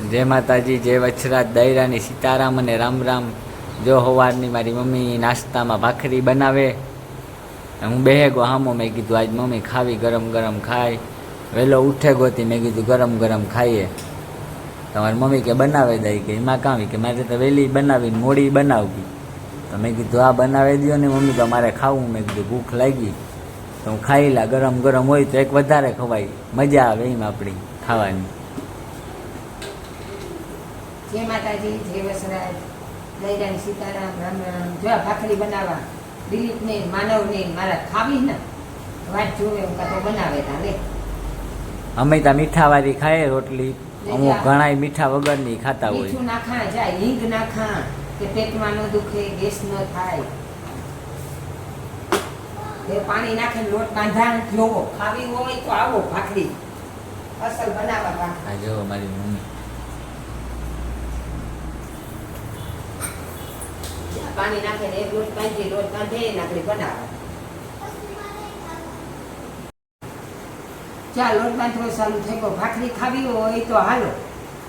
જય માતાજી, જય વછરાજ, દૈરાની સીતારામ અને રામ રામ. જો સવારની મારી મમ્મી નાસ્તામાં ભાખરી બનાવે, હું બેહે ગો હામો. મેં કીધું આજ મમ્મી ખાવી ગરમ ગરમ ખાય. વહેલો ઉઠે ગોતી, મેં કીધું ગરમ ગરમ ખાઈએ. તમારી મમ્મી કે બનાવે દઈ કે એમાં કાવી કે મારે તો વહેલી બનાવીને મોડી બનાવવી. તો મેં કીધું આ બનાવી દો ને મમ્મી, તો મારે ખાવું. મેં કીધું ભૂખ લાગી તો હું ખાઈ લા. ગરમ ગરમ હોય તો એક વધારે ખવાય, મજા આવે એમ આપણી ખાવાની. જય માતાજી, જય વસરાજ, દૈરાની સીતારામ, રામ રામ. જો ભાખરી બનાવવા દિલીપને માનવને મારા ખાવી ને વાત જોવે હું કાં તો બનાવે તા લે. અમે ત્યાં મીઠાવાળી ખાઈએ રોટલી, અમુક ઘણા મીઠા વગરની ખાતા હોય. મીઠું નાખા જાય, હિંગ નાખા કે પેટમાં ન દુખે, ગેસ ન થાય. એ પાણી નાખીને લોટ બાંધા જોવો, ખાવી હોય તો આવો ભાખરી અસલ બનાવવા ભાખરી. આ જો મારી મમ્મી પાણી નાખીને એક લોટ બાંધે નાખી બનાવે. ચાલ લોટ બાંધવો ચાલુ થઈ ગયો. ભાખરી ખાવી હોય તો હાલો.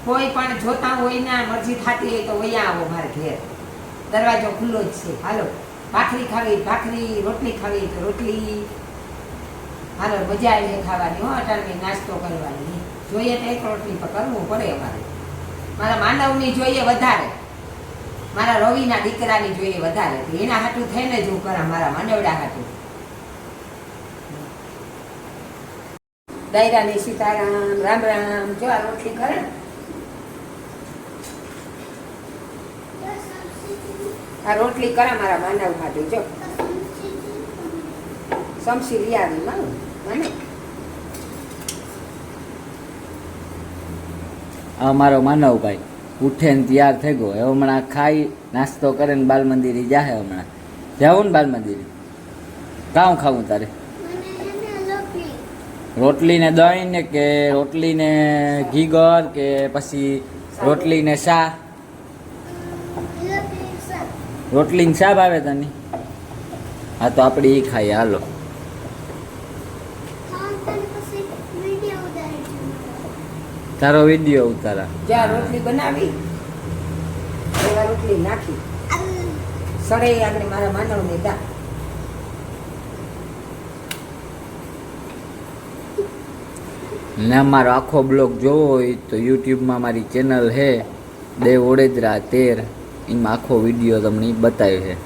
કોઈ પણ જોતા હોય ને મરજી થતી હોય તો વયા આવો મારે ઘેર, દરવાજો ખુલ્લો જ છે. હાલો ભાખરી ખાવી ભાખરી, રોટલી ખાવી તો રોટલી. હાલો મજા આવી ખાવાની. હો અટાણની નાસ્તો કરવાની જોઈએ તો એક રોટલી પર કરવું પડે અમારે. મારા માનવની જોઈએ વધારે, મારા રવિના દીકરાની જોઈએ વધારે. એના હાટું થઈને જ હું કરા, મારા માંડવડા હાટું. દૈરાની સીતારામ, રામ રામ. જો આ રોટલી કરે આ રોટલી કરા મારા માનવ હાટું. જો સમસી લઈ આવી મને. અમારો માનવભાઈ ઉઠે ને તૈયાર થઈ ગયો. હવે હમણાં ખાઈ નાસ્તો કરે ને બાલ મંદિરે જાહે. હમણાં જાવું ને બાલ મંદિરે? કાં ખાવું તારે? રોટલી ને દહીં ને કે રોટલી ને ઘીગર કે પછી રોટલી ને શા? રોટલી ને શા ભાવે તને? હા તો આપણે એ ખાઈએ. હાલો તારો વિડીયો ઉતારા. જ્યાં રોટલી બનાવી એવા રોટલી નાખી સડે આગળ મારા માનવને દા. ને અમારો આખો બ્લોગ જોવો હોય તો યુટ્યુબમાં મારી ચેનલ છે દેવ ઓડેદરા 13, એમાં આખો વિડીયો તમને બતાવ્યો છે.